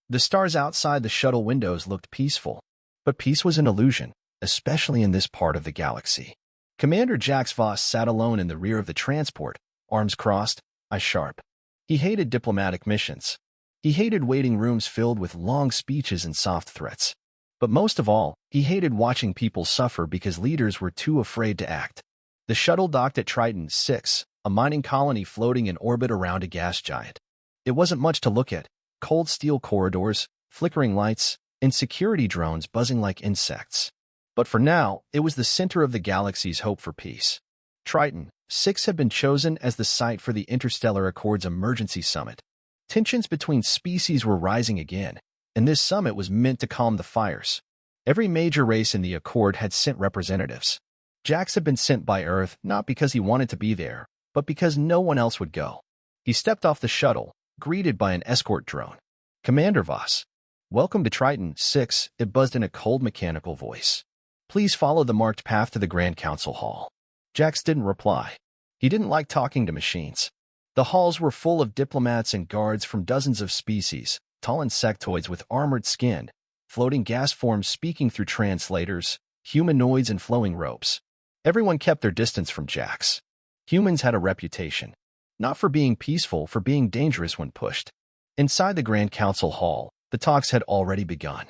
The stars outside the shuttle windows looked peaceful, but peace was an illusion, especially in this part of the galaxy. Commander Jax Voss sat alone in the rear of the transport, arms crossed, eyes sharp. He hated diplomatic missions. He hated waiting rooms filled with long speeches and soft threats. But most of all, he hated watching people suffer because leaders were too afraid to act. The shuttle docked at Triton 6, a mining colony floating in orbit around a gas giant. It wasn't much to look at: cold steel corridors, flickering lights, and security drones buzzing like insects. But for now, it was the center of the galaxy's hope for peace. Triton 6 had been chosen as the site for the Interstellar Accord's emergency summit. Tensions between species were rising again, and this summit was meant to calm the fires. Every major race in the Accord had sent representatives. Jax had been sent by Earth not because he wanted to be there, but because no one else would go. He stepped off the shuttle, greeted by an escort drone. "Commander Voss, welcome to Triton 6, it buzzed in a cold mechanical voice. "Please follow the marked path to the Grand Council Hall." Jax didn't reply. He didn't like talking to machines. The halls were full of diplomats and guards from dozens of species, tall insectoids with armored skin, floating gas forms speaking through translators, humanoids in flowing robes. Everyone kept their distance from Jax. Humans had a reputation, not for being peaceful, for being dangerous when pushed. Inside the Grand Council Hall, the talks had already begun.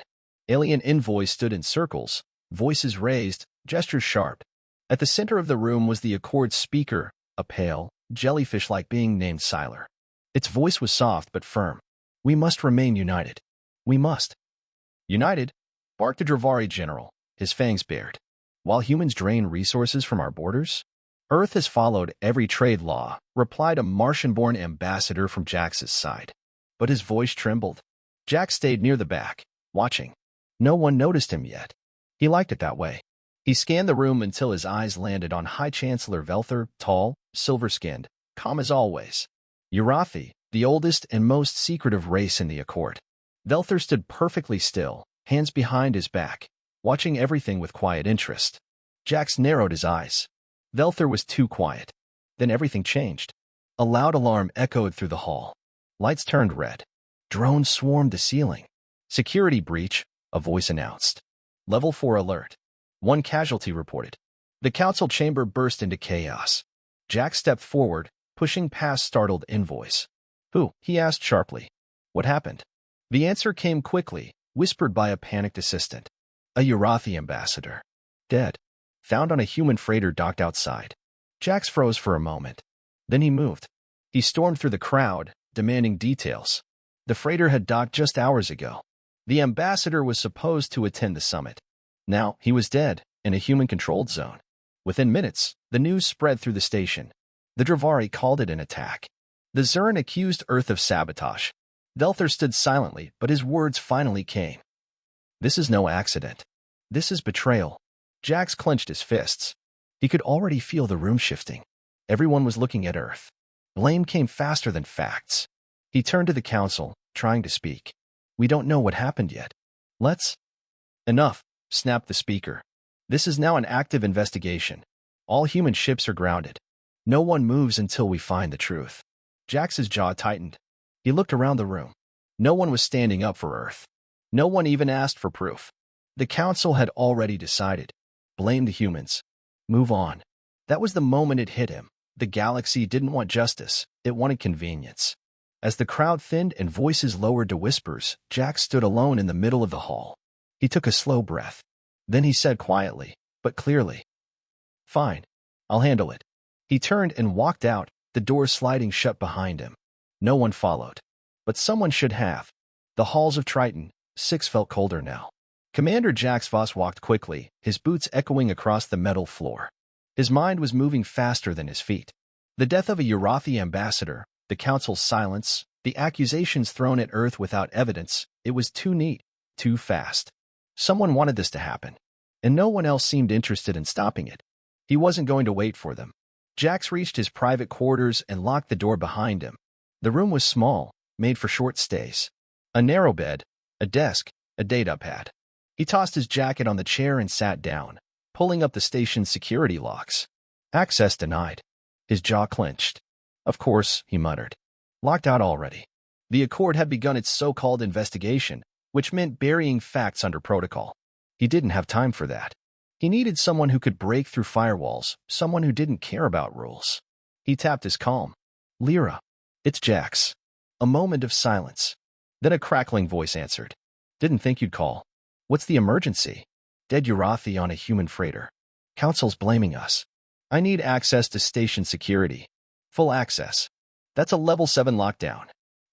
Alien envoys stood in circles, voices raised, gestures sharp. At the center of the room was the Accord's speaker, a pale, jellyfish-like being named Siler. Its voice was soft but firm. "We must remain united. We must." "United?" barked a Dravari general, his fangs bared. "While humans drain resources from our borders?" "Earth has followed every trade law," replied a Martian-born ambassador from Jax's side. But his voice trembled. Jax stayed near the back, watching. No one noticed him yet. He liked it that way. He scanned the room until his eyes landed on High Chancellor Velther, tall, silver-skinned, calm as always. Urathi, the oldest and most secretive race in the Accord. Velther stood perfectly still, hands behind his back, watching everything with quiet interest. Jax narrowed his eyes. Velther was too quiet. Then everything changed. A loud alarm echoed through the hall. Lights turned red. Drones swarmed the ceiling. "Security breach," a voice announced. "Level 4 alert. 1 casualty reported." The council chamber burst into chaos. Jax stepped forward, pushing past startled envoys. "Who?" he asked sharply. "What happened?" The answer came quickly, whispered by a panicked assistant. "A Urathi ambassador. Dead. Found on a human freighter docked outside." Jax froze for a moment. Then he moved. He stormed through the crowd, demanding details. The freighter had docked just hours ago. The ambassador was supposed to attend the summit. Now he was dead, in a human-controlled zone. Within minutes, the news spread through the station. The Dravari called it an attack. The Zuran accused Earth of sabotage. Velther stood silently, but his words finally came. "This is no accident. This is betrayal." Jax clenched his fists. He could already feel the room shifting. Everyone was looking at Earth. Blame came faster than facts. He turned to the council, trying to speak. "We don't know what happened yet. Let's—" "Enough," snapped the speaker. "This is now an active investigation. All human ships are grounded. No one moves until we find the truth." Jax's jaw tightened. He looked around the room. No one was standing up for Earth. No one even asked for proof. The council had already decided. Blame the humans. Move on. That was the moment it hit him. The galaxy didn't want justice. It wanted convenience. As the crowd thinned and voices lowered to whispers, Jax stood alone in the middle of the hall. He took a slow breath. Then he said quietly, but clearly, "Fine. I'll handle it." He turned and walked out, the door sliding shut behind him. No one followed. But someone should have. The halls of Triton 6 felt colder now. Commander Jax Voss walked quickly, his boots echoing across the metal floor. His mind was moving faster than his feet. The death of a Urathi ambassador, the council's silence, the accusations thrown at Earth without evidence, it was too neat, too fast. Someone wanted this to happen, and no one else seemed interested in stopping it. He wasn't going to wait for them. Jax reached his private quarters and locked the door behind him. The room was small, made for short stays. A narrow bed, a desk, a data pad. He tossed his jacket on the chair and sat down, pulling up the station's security locks. Access denied. His jaw clenched. "Of course," he muttered. "Locked out already." The Accord had begun its so-called investigation, which meant burying facts under protocol. He didn't have time for that. He needed someone who could break through firewalls, someone who didn't care about rules. He tapped his calm. Lyra. It's Jax. A moment of silence. Then a crackling voice answered. Didn't think you'd call. What's the emergency? Dead Urathi on a human freighter. Council's blaming us. I need access to station security. Full access. That's a level 7 lockdown.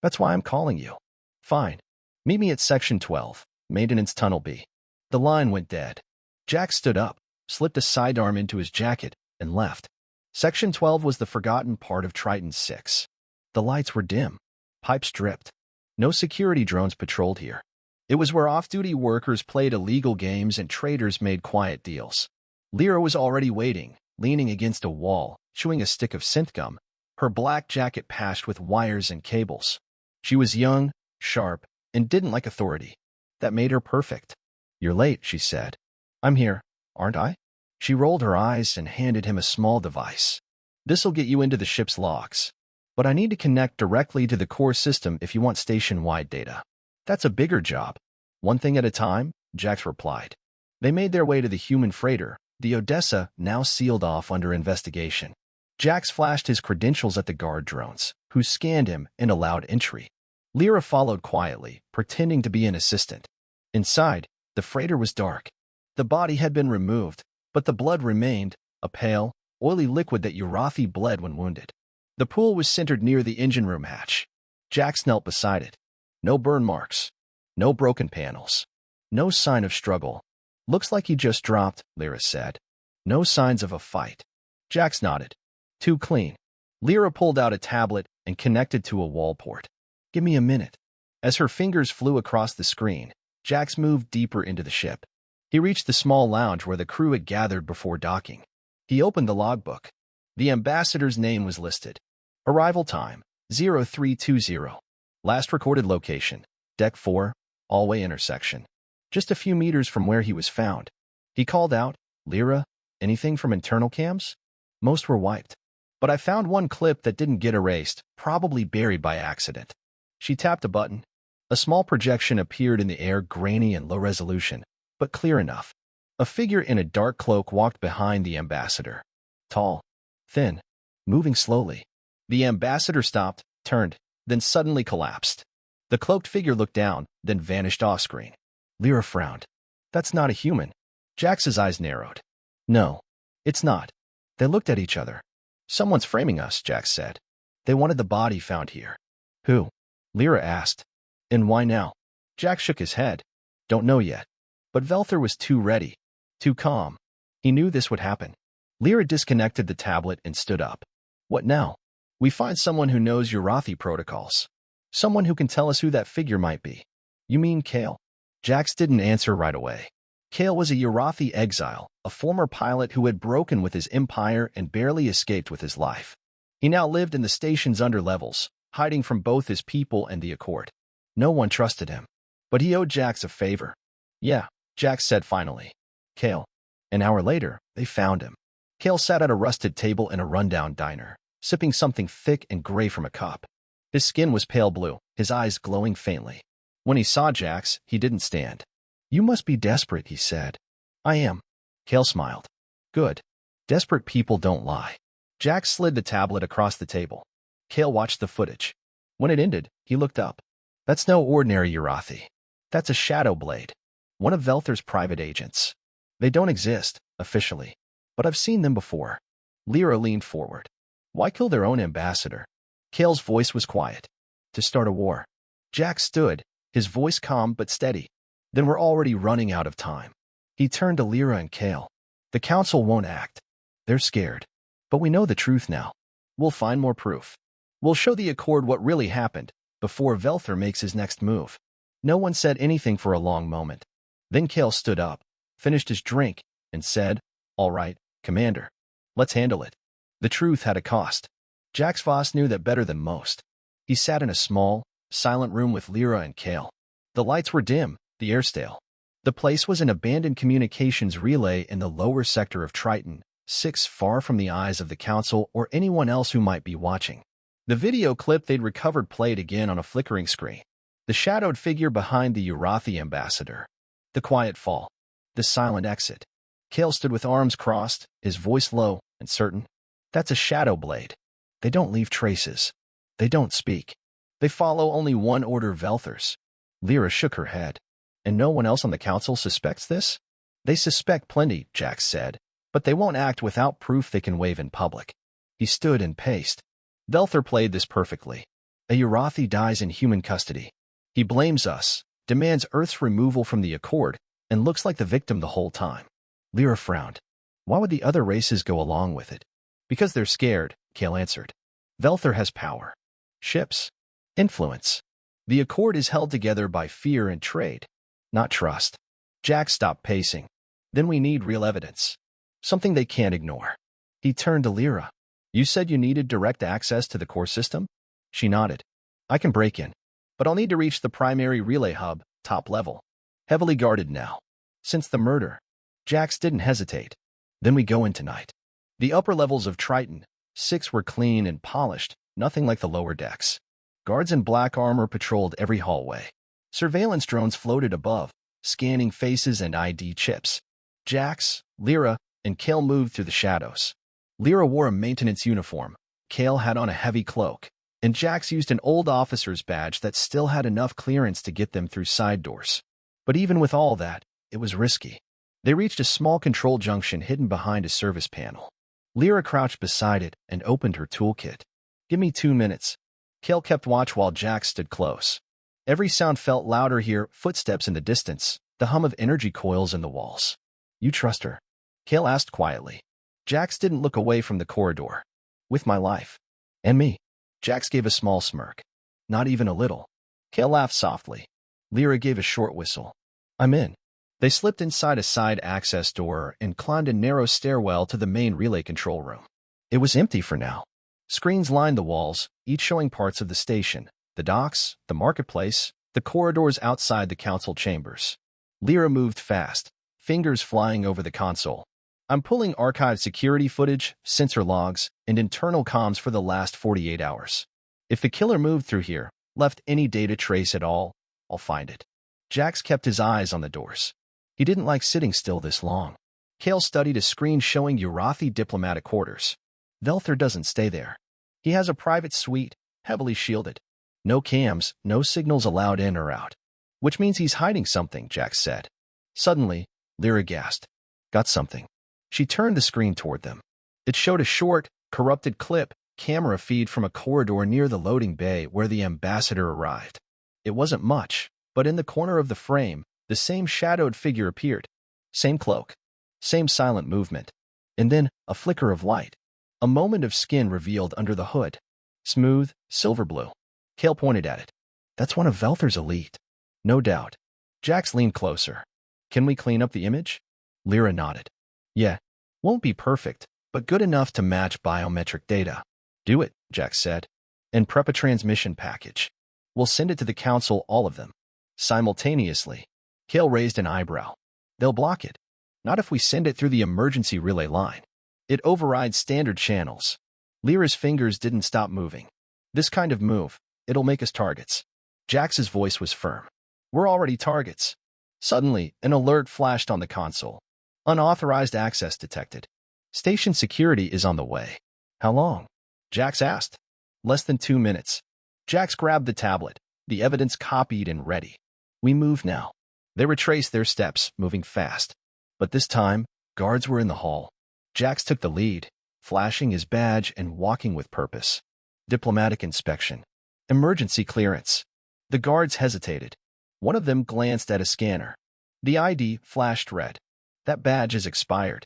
That's why I'm calling you. Fine. Meet me at Section 12, Maintenance Tunnel B. The line went dead. Jack stood up, slipped a sidearm into his jacket, and left. Section 12 was the forgotten part of Triton 6. The lights were dim. Pipes dripped. No security drones patrolled here. It was where off-duty workers played illegal games and traders made quiet deals. Lyra was already waiting, leaning against a wall, chewing a stick of synth gum, her black jacket patched with wires and cables. She was young, sharp, and didn't like authority. That made her perfect. You're late, she said. I'm here, aren't I? She rolled her eyes and handed him a small device. This'll get you into the ship's logs. But I need to connect directly to the core system if you want station-wide data. That's a bigger job. One thing at a time, Jax replied. They made their way to the human freighter, the Odessa, now sealed off under investigation. Jax flashed his credentials at the guard drones, who scanned him and allowed entry. Lyra followed quietly, pretending to be an assistant. Inside, the freighter was dark. The body had been removed, but the blood remained, a pale, oily liquid that Urathi bled when wounded. The pool was centered near the engine room hatch. Jax knelt beside it. No burn marks. No broken panels. No sign of struggle. Looks like he just dropped, Lyra said. No signs of a fight. Jax nodded. Too clean. Lyra pulled out a tablet and connected to a wall port. Give me a minute. As her fingers flew across the screen, Jax moved deeper into the ship. He reached the small lounge where the crew had gathered before docking. He opened the logbook. The ambassador's name was listed. Arrival time, 0320. Last recorded location, Deck 4, Hallway intersection. Just a few meters from where he was found. He called out, Lyra, anything from internal cams? Most were wiped. But I found one clip that didn't get erased, probably buried by accident. She tapped a button. A small projection appeared in the air, grainy and low resolution, but clear enough. A figure in a dark cloak walked behind the ambassador. Tall, thin, moving slowly. The ambassador stopped, turned, then suddenly collapsed. The cloaked figure looked down, then vanished off-screen. Lyra frowned. That's not a human. Jax's eyes narrowed. No, it's not. They looked at each other. Someone's framing us, Jax said. They wanted the body found here. Who? Lyra asked. And why now? Jax shook his head. Don't know yet. But Velther was too ready, too calm. He knew this would happen. Lyra disconnected the tablet and stood up. What now? We find someone who knows Urathi protocols. Someone who can tell us who that figure might be. You mean Kale? Jax didn't answer right away. Kale was a Urathi exile, a former pilot who had broken with his empire and barely escaped with his life. He now lived in the station's underlevels, hiding from both his people and the Accord. No one trusted him. But he owed Jax a favor. Yeah, Jax said finally. Kale. An hour later, they found him. Kale sat at a rusted table in a rundown diner, sipping something thick and gray from a cup. His skin was pale blue, his eyes glowing faintly. When he saw Jax, he didn't stand. You must be desperate, he said. I am. Kale smiled. Good. Desperate people don't lie. Jax slid the tablet across the table. Kale watched the footage. When it ended, he looked up. That's no ordinary Urathi. That's a shadow blade. One of Velther's private agents. They don't exist, officially. But I've seen them before. Lyra leaned forward. Why kill their own ambassador? Kale's voice was quiet. To start a war. Jax stood, his voice calm but steady. Then we're already running out of time. He turned to Lyra and Kale. The council won't act. They're scared. But we know the truth now. We'll find more proof. We'll show the Accord what really happened before Velther makes his next move. No one said anything for a long moment. Then Kale stood up, finished his drink, and said, All right, Commander. Let's handle it. The truth had a cost. Jax Voss knew that better than most. He sat in a small, silent room with Lyra and Kale. The lights were dim, the air stale. The place was an abandoned communications relay in the lower sector of Triton, 6, far from the eyes of the Council or anyone else who might be watching. The video clip they'd recovered played again on a flickering screen. The shadowed figure behind the Urathi ambassador. The quiet fall. The silent exit. Kale stood with arms crossed, his voice low and certain. That's a shadow blade. They don't leave traces. They don't speak. They follow only one order, Velthers. Lyra shook her head. And no one else on the council suspects this? They suspect plenty, Jax said, but they won't act without proof they can wave in public. He stood and paced. Velther played this perfectly. A Urathi dies in human custody. He blames us, demands Earth's removal from the Accord, and looks like the victim the whole time. Lyra frowned. Why would the other races go along with it? Because they're scared, Kale answered. Velther has power. Ships. Influence. The Accord is held together by fear and trade, not trust. Jax stopped pacing. Then we need real evidence. Something they can't ignore. He turned to Lyra. You said you needed direct access to the core system? She nodded. I can break in, but I'll need to reach the primary relay hub, top level. Heavily guarded now. Since the murder. Jax didn't hesitate. Then we go in tonight. The upper levels of Triton, 6 were clean and polished, nothing like the lower decks. Guards in black armor patrolled every hallway. Surveillance drones floated above, scanning faces and ID chips. Jax, Lyra, and Kale moved through the shadows. Lyra wore a maintenance uniform. Kale had on a heavy cloak, and Jax used an old officer's badge that still had enough clearance to get them through side doors. But even with all that, it was risky. They reached a small control junction hidden behind a service panel. Lyra crouched beside it and opened her toolkit. Give me 2 minutes. Kale kept watch while Jax stood close. Every sound felt louder here, footsteps in the distance, the hum of energy coils in the walls. You trust her? Kale asked quietly. Jax didn't look away from the corridor. With my life. And me. Jax gave a small smirk. Not even a little. Kale laughed softly. Lyra gave a short whistle. I'm in. They slipped inside a side access door and climbed a narrow stairwell to the main relay control room. It was empty for now. Screens lined the walls, each showing parts of the station, the docks, the marketplace, the corridors outside the council chambers. Lyra moved fast, fingers flying over the console. I'm pulling archived security footage, sensor logs, and internal comms for the last 48 hours. If the killer moved through here, left any data trace at all, I'll find it. Jax kept his eyes on the doors. He didn't like sitting still this long. Kale studied a screen showing Urathi diplomatic quarters. Velther doesn't stay there. He has a private suite, heavily shielded. No cams, no signals allowed in or out. Which means he's hiding something, Jax said. Suddenly, Lyra gasped. Got something. She turned the screen toward them. It showed a short, corrupted clip, camera feed from a corridor near the loading bay where the ambassador arrived. It wasn't much, but in the corner of the frame, the same shadowed figure appeared. Same cloak. Same silent movement. And then, a flicker of light. A moment of skin revealed under the hood. Smooth, silver blue. Kale pointed at it. That's one of Velther's elite. No doubt. Jax leaned closer. Can we clean up the image? Lyra nodded. Yeah. Won't be perfect, but good enough to match biometric data. Do it, Jax said. And prep a transmission package. We'll send it to the council, all of them. Simultaneously. Kale raised an eyebrow. They'll block it. Not if we send it through the emergency relay line. It overrides standard channels. Lyra's fingers didn't stop moving. This kind of move, it'll make us targets. Jax's voice was firm. We're already targets. Suddenly, an alert flashed on the console. Unauthorized access detected. Station security is on the way. How long? Jax asked. Less than 2 minutes. Jax grabbed the tablet, the evidence copied and ready. We move now. They retraced their steps, moving fast. But this time, guards were in the hall. Jax took the lead, flashing his badge and walking with purpose. Diplomatic inspection. Emergency clearance. The guards hesitated. One of them glanced at a scanner. The ID flashed red. That badge is expired.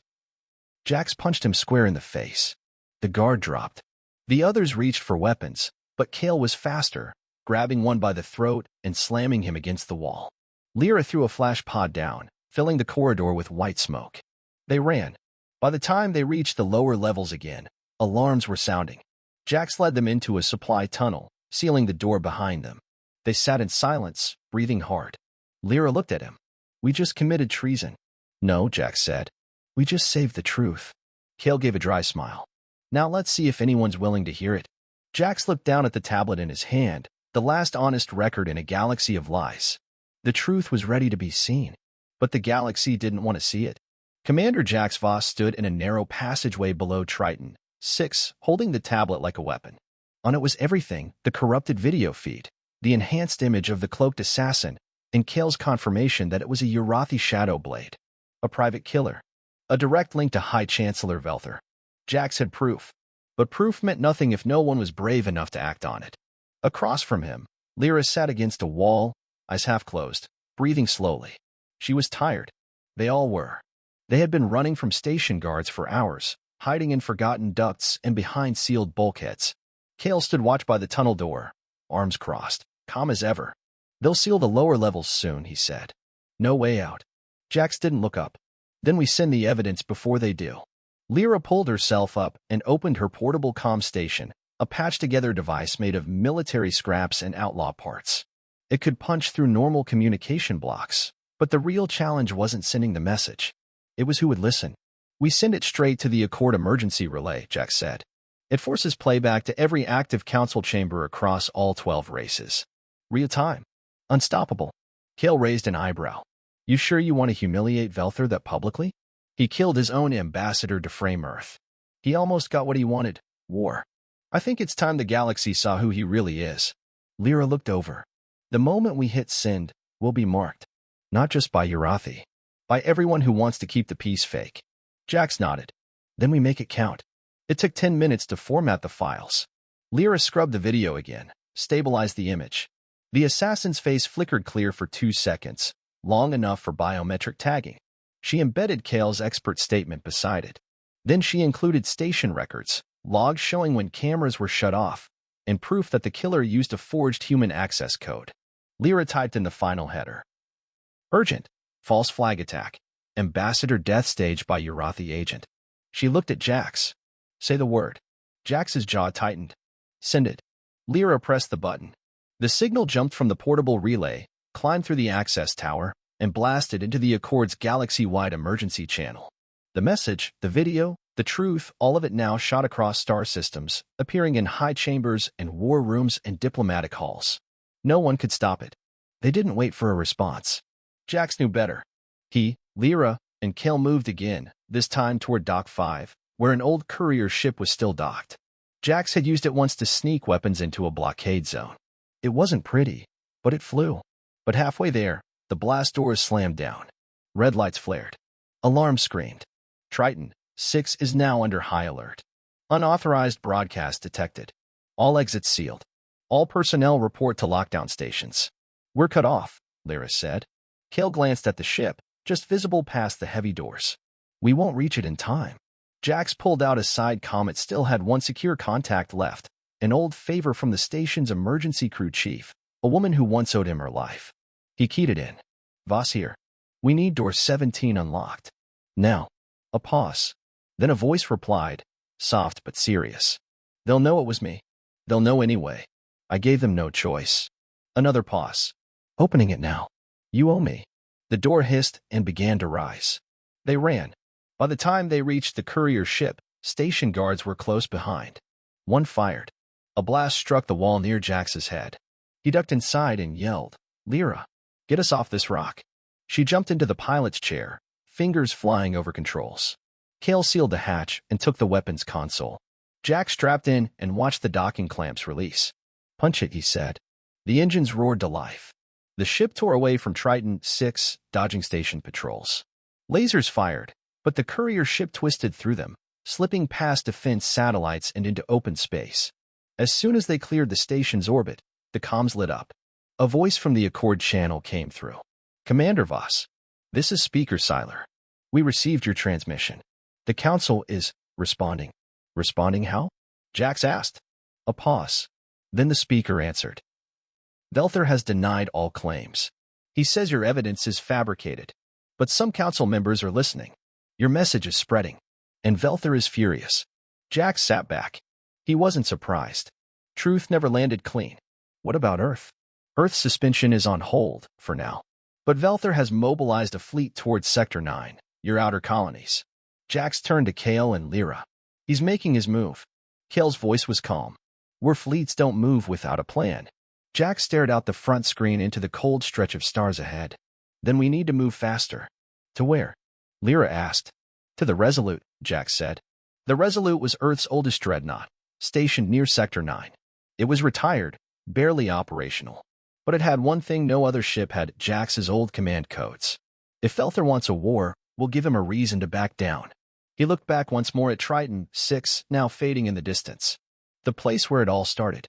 Jax punched him square in the face. The guard dropped. The others reached for weapons, but Kale was faster, grabbing one by the throat and slamming him against the wall. Lyra threw a flash pod down, filling the corridor with white smoke. They ran. By the time they reached the lower levels again, alarms were sounding. Jax led them into a supply tunnel, sealing the door behind them. They sat in silence, breathing hard. Lyra looked at him. We just committed treason. No, Jax said. We just saved the truth. Kale gave a dry smile. Now let's see if anyone's willing to hear it. Jax looked down at the tablet in his hand, the last honest record in a galaxy of lies. The truth was ready to be seen, but the galaxy didn't want to see it. Commander Jax Voss stood in a narrow passageway below Triton 6, holding the tablet like a weapon. On it was everything: the corrupted video feed, the enhanced image of the cloaked assassin, and Kale's confirmation that it was a Urathi Shadow Blade, a private killer, a direct link to High Chancellor Velther. Jax had proof, but proof meant nothing if no one was brave enough to act on it. Across from him, Lyra sat against a wall, eyes half closed, breathing slowly. She was tired. They all were. They had been running from station guards for hours, hiding in forgotten ducts and behind sealed bulkheads. Kale stood watch by the tunnel door, arms crossed, calm as ever. "They'll seal the lower levels soon," he said. "No way out." Jax didn't look up. "Then we send the evidence before they do." Lyra pulled herself up and opened her portable comm station, a patched-together device made of military scraps and outlaw parts. It could punch through normal communication blocks, but the real challenge wasn't sending the message. It was who would listen. "We send it straight to the Accord emergency relay," Jax said. "It forces playback to every active council chamber across all 12 races. Real time. Unstoppable." Kale raised an eyebrow. "You sure you want to humiliate Velther that publicly? He killed his own ambassador to frame Earth. He almost got what he wanted: war. I think it's time the galaxy saw who he really is." Lyra looked over. "The moment we hit send, we'll be marked. Not just by Urathi. By everyone who wants to keep the peace fake." Jax nodded. "Then we make it count." It took 10 minutes to format the files. Lyra scrubbed the video again, stabilized the image. The assassin's face flickered clear for 2 seconds, long enough for biometric tagging. She embedded Kale's expert statement beside it. Then she included station records, logs showing when cameras were shut off, and proof that the killer used a forged human access code. Lyra typed in the final header: "Urgent. False flag attack. Ambassador death stage by Urathi agent." She looked at Jax. "Say the word." Jax's jaw tightened. "Send it." Lyra pressed the button. The signal jumped from the portable relay, climbed through the access tower, and blasted into the Accord's galaxy-wide emergency channel. The message, the video, the truth, all of it now shot across star systems, appearing in high chambers and war rooms and diplomatic halls. No one could stop it. They didn't wait for a response. Jax knew better. He, Lyra, and Kale moved again, this time toward Dock 5, where an old courier ship was still docked. Jax had used it once to sneak weapons into a blockade zone. It wasn't pretty, but it flew. But halfway there, the blast doors slammed down. Red lights flared. Alarm screamed. Triton 6 is now under high alert. Unauthorized broadcast detected. All exits sealed. All personnel report to lockdown stations. "We're cut off," Lyra said. Kale glanced at the ship, just visible past the heavy doors. "We won't reach it in time." Jax pulled out a side comm. It still had one secure contact left, an old favor from the station's emergency crew chief, a woman who once owed him her life. He keyed it in. "Voss here. We need door 17 unlocked. Now." A pause. Then a voice replied, soft but serious. "They'll know it was me. They'll know anyway. I gave them no choice." Another pause. "Opening it now. You owe me." The door hissed and began to rise. They ran. By the time they reached the courier ship, station guards were close behind. One fired. A blast struck the wall near Jax's head. He ducked inside and yelled, "Lyra, get us off this rock." She jumped into the pilot's chair, fingers flying over controls. Kale sealed the hatch and took the weapons console. Jax strapped in and watched the docking clamps release. "Punch it," he said. The engines roared to life. The ship tore away from Triton 6, dodging station patrols. Lasers fired, but the courier ship twisted through them, slipping past defense satellites and into open space. As soon as they cleared the station's orbit, the comms lit up. A voice from the Accord channel came through. "Commander Voss, this is Speaker Seiler. We received your transmission. The Council is responding." "Responding how?" Jax asked. A pause. Then the speaker answered. "Velther has denied all claims. He says your evidence is fabricated. But some council members are listening. Your message is spreading. And Velther is furious." Jax sat back. He wasn't surprised. Truth never landed clean. What about Earth? Earth's suspension is on hold, for now. But Velther has mobilized a fleet towards Sector 9, your outer colonies. Jax turned to Kale and Lyra. "He's making his move." Kale's voice was calm. War fleets don't move without a plan. Jack stared out the front screen into the cold stretch of stars ahead. Then we need to move faster. To where? Lyra asked. To the Resolute, Jack said. The Resolute was Earth's oldest dreadnought, stationed near Sector 9. It was retired, barely operational. But it had one thing no other ship had: Jax's old command codes. If Velther wants a war, we'll give him a reason to back down. He looked back once more at Triton 6, now fading in the distance. The place where it all started.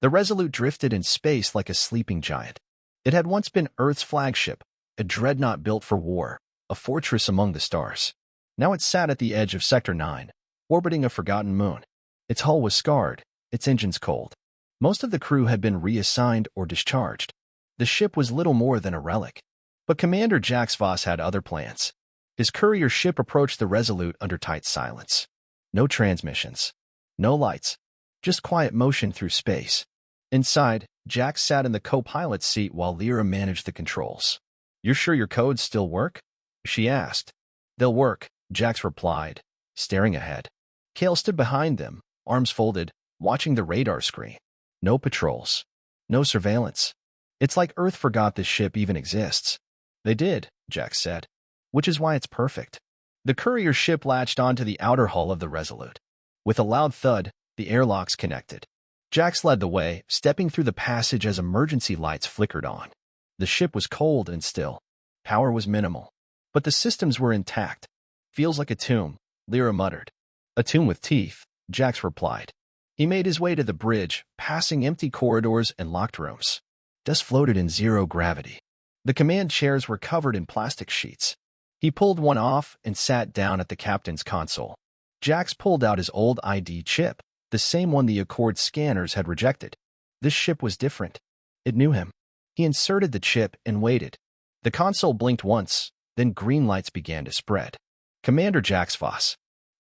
The Resolute drifted in space like a sleeping giant. It had once been Earth's flagship, a dreadnought built for war, a fortress among the stars. Now it sat at the edge of Sector 9, orbiting a forgotten moon. Its hull was scarred, its engines cold. Most of the crew had been reassigned or discharged. The ship was little more than a relic. But Commander Jax Voss had other plans. His courier ship approached the Resolute under tight silence. No transmissions. No lights. Just quiet motion through space. Inside, Jax sat in the co-pilot's seat while Lyra managed the controls. "You're sure your codes still work?" she asked. "They'll work," Jax replied, staring ahead. Kale stood behind them, arms folded, watching the radar screen. No patrols. No surveillance. It's like Earth forgot this ship even exists. "They did," Jax said. "Which is why it's perfect." The courier ship latched onto the outer hull of the Resolute. With a loud thud, the airlocks connected. Jax led the way, stepping through the passage as emergency lights flickered on. The ship was cold and still. Power was minimal. But the systems were intact. "Feels like a tomb," Lyra muttered. "A tomb with teeth," Jax replied. He made his way to the bridge, passing empty corridors and locked rooms. Dust floated in zero gravity. The command chairs were covered in plastic sheets. He pulled one off and sat down at the captain's console. Jax pulled out his old ID chip, the same one the Accord scanners had rejected. This ship was different. It knew him. He inserted the chip and waited. The console blinked once, then green lights began to spread. "Commander Jax Voss.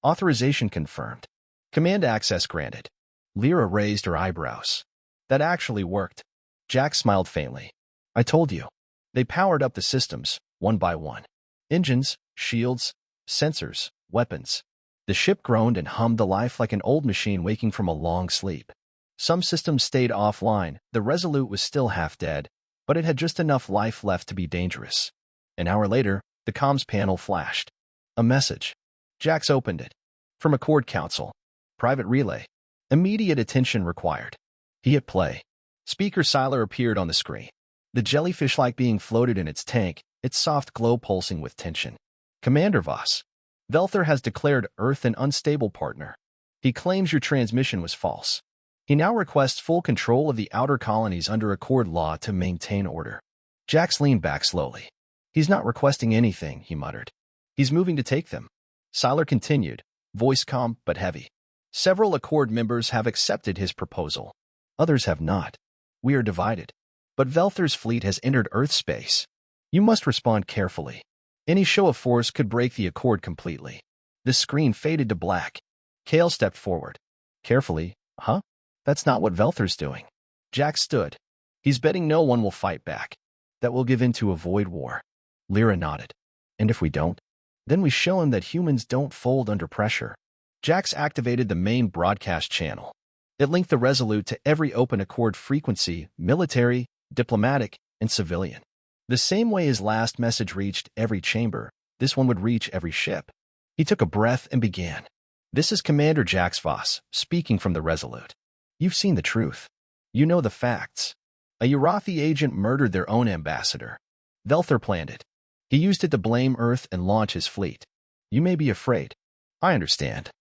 Authorization confirmed. Command access granted." Lyra raised her eyebrows. "That actually worked." Jax smiled faintly. "I told you." They powered up the systems, one by one. Engines, shields, sensors, weapons. The ship groaned and hummed the life like an old machine waking from a long sleep. Some systems stayed offline. The Resolute was still half dead, but it had just enough life left to be dangerous. An hour later, the comms panel flashed. A message. Jax opened it. From Accord Council. Private relay. Immediate attention required. He hit play. Speaker Siler appeared on the screen. The jellyfish-like being floated in its tank, its soft glow pulsing with tension. "Commander Voss. Velther has declared Earth an unstable partner. He claims your transmission was false. He now requests full control of the outer colonies under Accord law to maintain order." Jax leaned back slowly. "He's not requesting anything," he muttered. "He's moving to take them." Siler continued, voice calm but heavy. "Several Accord members have accepted his proposal. Others have not. We are divided. But Velther's fleet has entered Earth space. You must respond carefully. Any show of force could break the Accord completely." The screen faded to black. Kale stepped forward. "Carefully, huh? That's not what Velther's doing." Jack stood. "He's betting no one will fight back. That we'll give in to avoid war." Lyra nodded. "And if we don't? Then we show him that humans don't fold under pressure." Jax activated the main broadcast channel. It linked the Resolute to every open Accord frequency, military, diplomatic, and civilian. The same way his last message reached every chamber, this one would reach every ship. He took a breath and began. "This is Commander Jax Voss, speaking from the Resolute. You've seen the truth. You know the facts. A Urathi agent murdered their own ambassador. Velther planned it. He used it to blame Earth and launch his fleet. You may be afraid. I understand.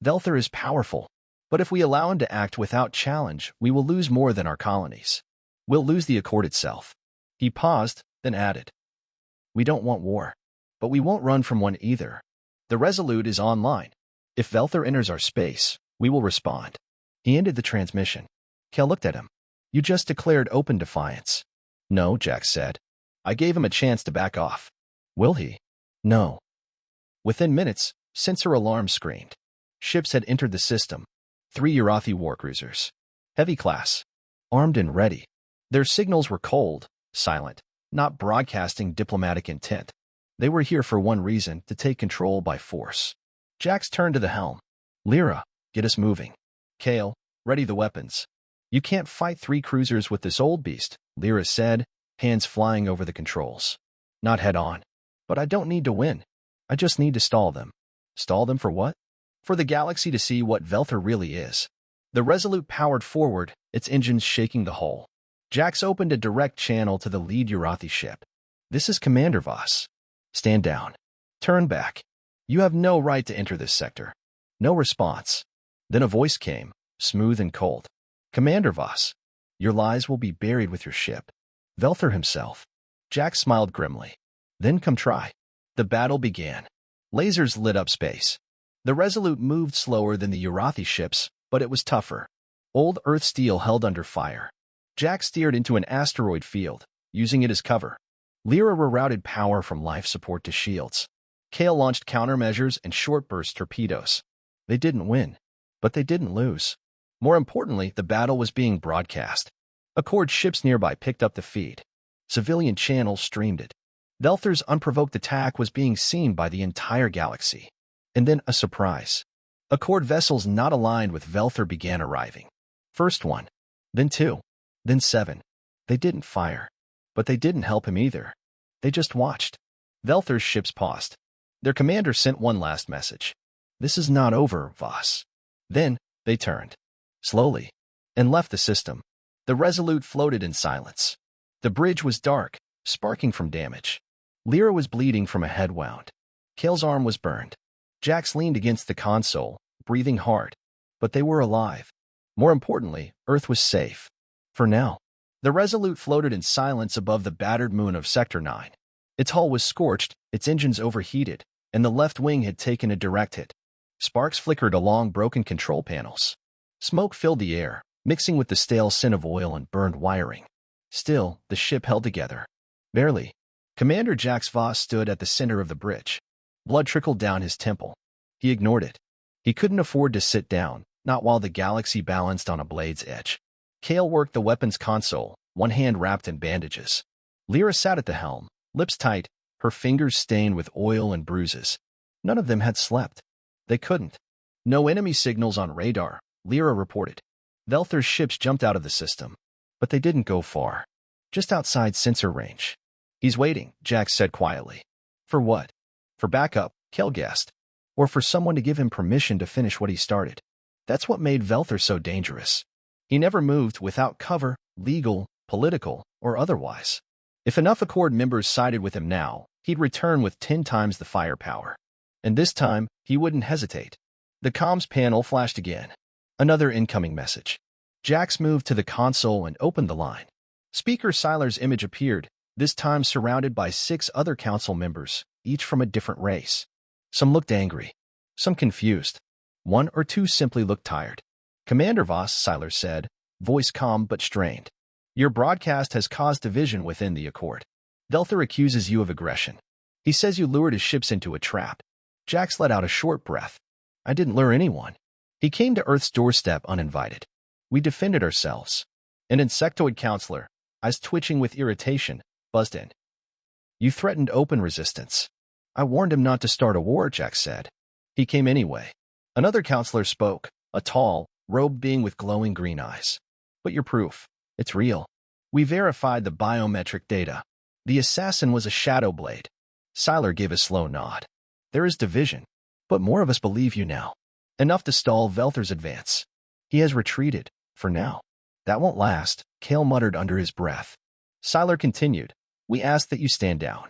Velther is powerful, but if we allow him to act without challenge, we will lose more than our colonies. We'll lose the Accord itself." He paused, then added, "We don't want war, but we won't run from one either. The Resolute is online. If Velther enters our space, we will respond." He ended the transmission. Kel looked at him. "You just declared open defiance." "No," Jack said. "I gave him a chance to back off." "Will he?" "No." Within minutes, sensor alarms screamed. Ships had entered the system. 3 Urathi warcruisers. Heavy class. Armed and ready. Their signals were cold, silent, not broadcasting diplomatic intent. They were here for one reason: to take control by force. Jax turned to the helm. "Lyra, get us moving." "Kale, Ready the weapons. You can't fight 3 cruisers with this old beast, Lyra said, hands flying over the controls. Not head-on. But I don't need to win. I just need to stall them. Stall them for what? For the galaxy to see what Velther really is. The Resolute powered forward, its engines shaking the hull. Jax opened a direct channel to the lead Urathi ship. This is Commander Voss. Stand down. Turn back. You have no right to enter this sector. No response. Then a voice came, smooth and cold. Commander Voss, your lies will be buried with your ship. Velther himself. Jax smiled grimly. Then come try. The battle began. Lasers lit up space. The Resolute moved slower than the Urathi ships, but it was tougher. Old Earth steel held under fire. Jax steered into an asteroid field, using it as cover. Lyra rerouted power from life support to shields. Kale launched countermeasures and short-burst torpedoes. They didn't win, but they didn't lose. More importantly, the battle was being broadcast. Accord ships nearby picked up the feed. Civilian channels streamed it. Velther's unprovoked attack was being seen by the entire galaxy. And then a surprise. Accord vessels not aligned with Velther began arriving. First 1, then 2, then 7. They didn't fire. But they didn't help him either. They just watched. Velther's ships paused. Their commander sent one last message. This is not over, Voss. Then, they turned. Slowly. And left the system. The Resolute floated in silence. The bridge was dark, sparking from damage. Lyra was bleeding from a head wound. Kale's arm was burned. Jax leaned against the console, breathing hard. But they were alive. More importantly, Earth was safe. For now. The Resolute floated in silence above the battered moon of Sector 9. Its hull was scorched, its engines overheated, and the left wing had taken a direct hit. Sparks flickered along broken control panels. Smoke filled the air, mixing with the stale scent of oil and burned wiring. Still, the ship held together. Barely. Commander Jax Voss stood at the center of the bridge. Blood trickled down his temple. He ignored it. He couldn't afford to sit down, not while the galaxy balanced on a blade's edge. Kale worked the weapons console, one hand wrapped in bandages. Lyra sat at the helm, lips tight, her fingers stained with oil and bruises. None of them had slept. They couldn't. No enemy signals on radar, Lyra reported. Velther's ships jumped out of the system. But they didn't go far. Just outside sensor range. He's waiting, Jax said quietly. For what? For backup, Kale guessed. Or for someone to give him permission to finish what he started. That's what made Velther so dangerous. He never moved without cover, legal, political, or otherwise. If enough Accord members sided with him now, he'd return with 10 times the firepower. And this time, he wouldn't hesitate. The comms panel flashed again. Another incoming message. Jax moved to the console and opened the line. Speaker Siler's image appeared, this time surrounded by 6 other council members, each from a different race. Some looked angry. Some confused. 1 or 2 simply looked tired. Commander Voss, Siler said, voice calm but strained. Your broadcast has caused division within the Accord. Velther accuses you of aggression. He says you lured his ships into a trap. Jax let out a short breath. I didn't lure anyone. He came to Earth's doorstep uninvited. We defended ourselves. An insectoid counselor, eyes twitching with irritation, buzzed in. You threatened open resistance. I warned him not to start a war, Jax said. He came anyway. Another counselor spoke, a tall, robed being with glowing green eyes. But your proof, it's real. We verified the biometric data. The assassin was a shadow blade. Siler gave a slow nod. There is division, but more of us believe you now. Enough to stall Velther's advance. He has retreated, for now. That won't last, Kale muttered under his breath. Siler continued. We ask that you stand down.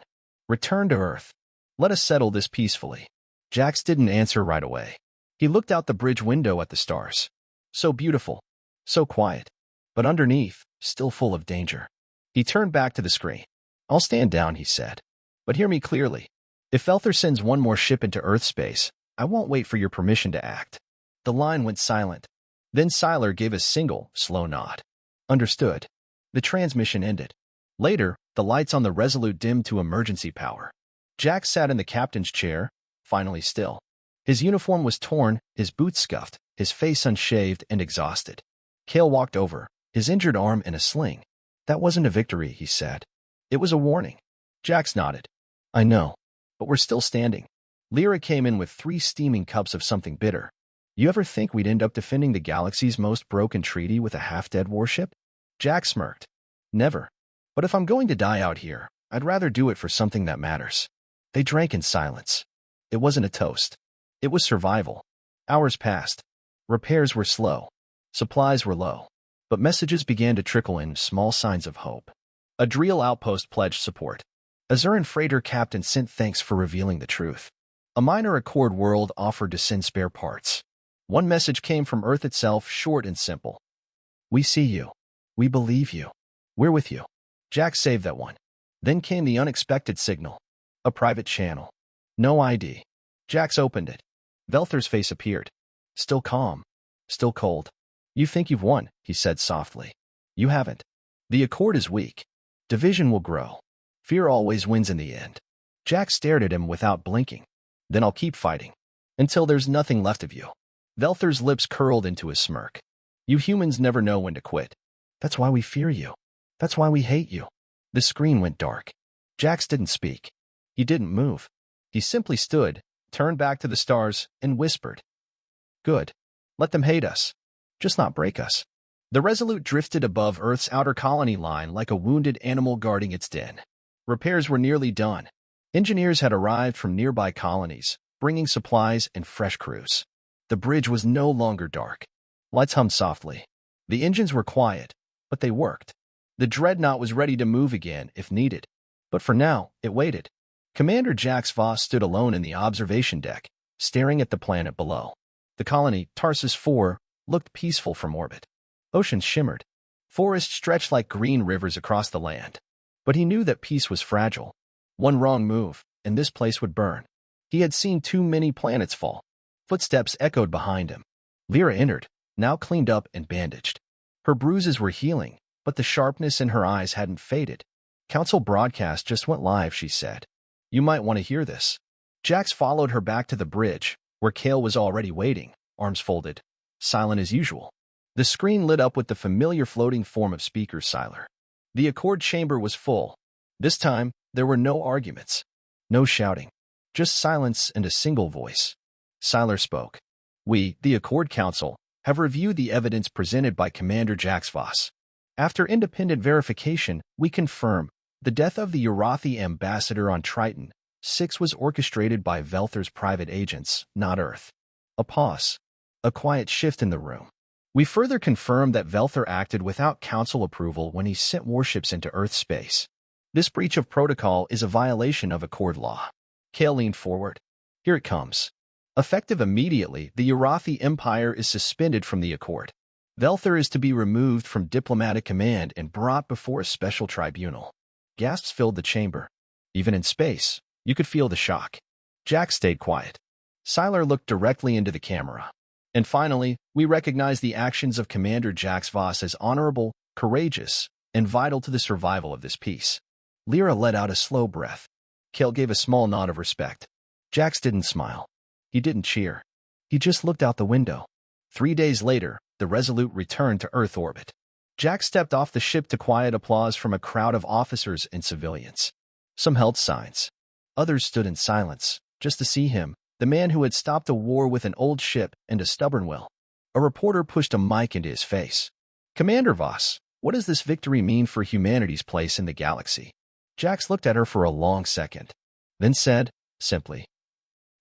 Return to Earth. Let us settle this peacefully. Jax didn't answer right away. He looked out the bridge window at the stars. So beautiful. So quiet. But underneath, still full of danger. He turned back to the screen. I'll stand down, he said. But hear me clearly. If Velther sends one more ship into Earth space, I won't wait for your permission to act. The line went silent. Then Siler gave a single, slow nod. Understood. The transmission ended. Later, the lights on the Resolute dimmed to emergency power. Jax sat in the captain's chair, finally still. His uniform was torn, his boots scuffed, his face unshaved and exhausted. Kale walked over, his injured arm in a sling. That wasn't a victory, he said. It was a warning. Jax nodded. I know. But we're still standing. Lyra came in with 3 steaming cups of something bitter. You ever think we'd end up defending the galaxy's most broken treaty with a half-dead warship? Jack smirked. Never. But if I'm going to die out here, I'd rather do it for something that matters. They drank in silence. It wasn't a toast. It was survival. Hours passed. Repairs were slow. Supplies were low. But messages began to trickle in, small signs of hope. A Drill outpost pledged support. A Zuran freighter captain sent thanks for revealing the truth. A minor Accord world offered to send spare parts. One message came from Earth itself, short and simple. We see you. We believe you. We're with you. Jack saved that one. Then came the unexpected signal. A private channel. No ID. Jax opened it. Velther's face appeared. Still calm. Still cold. You think you've won, he said softly. You haven't. The Accord is weak. Division will grow. Fear always wins in the end. Jack stared at him without blinking. Then I'll keep fighting. Until there's nothing left of you. Velther's lips curled into a smirk. You humans never know when to quit. That's why we fear you. That's why we hate you. The screen went dark. Jax didn't speak. He didn't move. He simply stood, turned back to the stars, and whispered. Good. Let them hate us. Just not break us. The Resolute drifted above Earth's outer colony line like a wounded animal guarding its den. Repairs were nearly done. Engineers had arrived from nearby colonies, bringing supplies and fresh crews. The bridge was no longer dark. Lights hummed softly. The engines were quiet, but they worked. The dreadnought was ready to move again if needed. But for now, it waited. Commander Jax Voss stood alone in the observation deck, staring at the planet below. The colony, Tarsus 4, looked peaceful from orbit. Oceans shimmered. Forests stretched like green rivers across the land. But he knew that peace was fragile. One wrong move, and this place would burn. He had seen too many planets fall. Footsteps echoed behind him. Lyra entered, now cleaned up and bandaged. Her bruises were healing, but the sharpness in her eyes hadn't faded. Council broadcast just went live, she said. You might want to hear this. Jax followed her back to the bridge, where Kale was already waiting, arms folded, silent as usual. The screen lit up with the familiar floating form of Speaker Sylar. The Accord chamber was full. This time, there were no arguments. No shouting. Just silence and a single voice. Sylar spoke. We, the Accord Council, have reviewed the evidence presented by Commander Jax Voss. After independent verification, we confirm the death of the Urathi ambassador on Triton 6 was orchestrated by Velther's private agents, not Earth. A pause. A quiet shift in the room. We further confirm that Velther acted without Council approval when he sent warships into Earth space. This breach of protocol is a violation of Accord law. Kale leaned forward. Here it comes. Effective immediately, the Urathi Empire is suspended from the Accord. Velther is to be removed from diplomatic command and brought before a special tribunal. Gasps filled the chamber. Even in space, you could feel the shock. Jack stayed quiet. Sylar looked directly into the camera. And finally, we recognize the actions of Commander Jax Voss as honorable, courageous, and vital to the survival of this peace. Lyra let out a slow breath. Kale gave a small nod of respect. Jax didn't smile. He didn't cheer. He just looked out the window. 3 days later, the Resolute returned to Earth orbit. Jack stepped off the ship to quiet applause from a crowd of officers and civilians. Some held signs. Others stood in silence, just to see him, the man who had stopped a war with an old ship and a stubborn will. A reporter pushed a mic into his face. Commander Voss, what does this victory mean for humanity's place in the galaxy? Jax looked at her for a long second, then said, simply,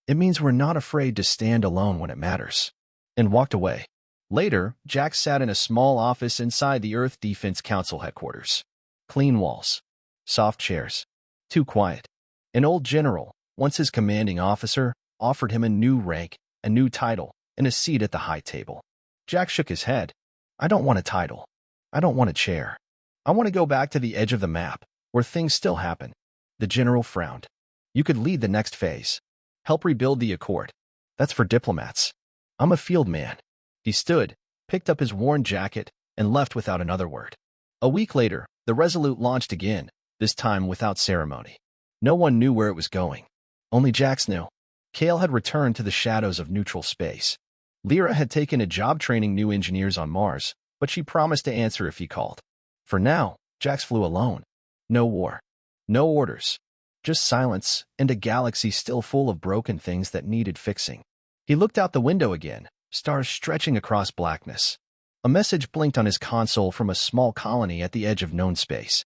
It means we're not afraid to stand alone when it matters, and walked away. Later, Jax sat in a small office inside the Earth Defense Council headquarters. Clean walls. Soft chairs. Too quiet. An old general, once his commanding officer, offered him a new rank, a new title, and a seat at the high table. Jack shook his head. I don't want a title. I don't want a chair. I want to go back to the edge of the map, where things still happen. The general frowned. You could lead the next phase. Help rebuild the Accord. That's for diplomats. I'm a field man. He stood, picked up his worn jacket, and left without another word. A week later, the Resolute launched again, this time without ceremony. No one knew where it was going. Only Jax knew. Kale had returned to the shadows of neutral space. Lyra had taken a job training new engineers on Mars, but she promised to answer if he called. For now, Jax flew alone. No war. No orders. Just silence and a galaxy still full of broken things that needed fixing. He looked out the window again, stars stretching across blackness. A message blinked on his console from a small colony at the edge of known space.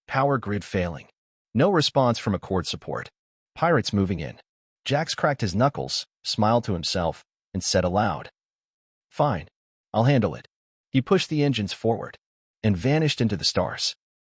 Power grid failing. No response from Accord support. Pirates moving in. Jax cracked his knuckles, smiled to himself, and said aloud, "Fine, I'll handle it." He pushed the engines forward and vanished into the stars.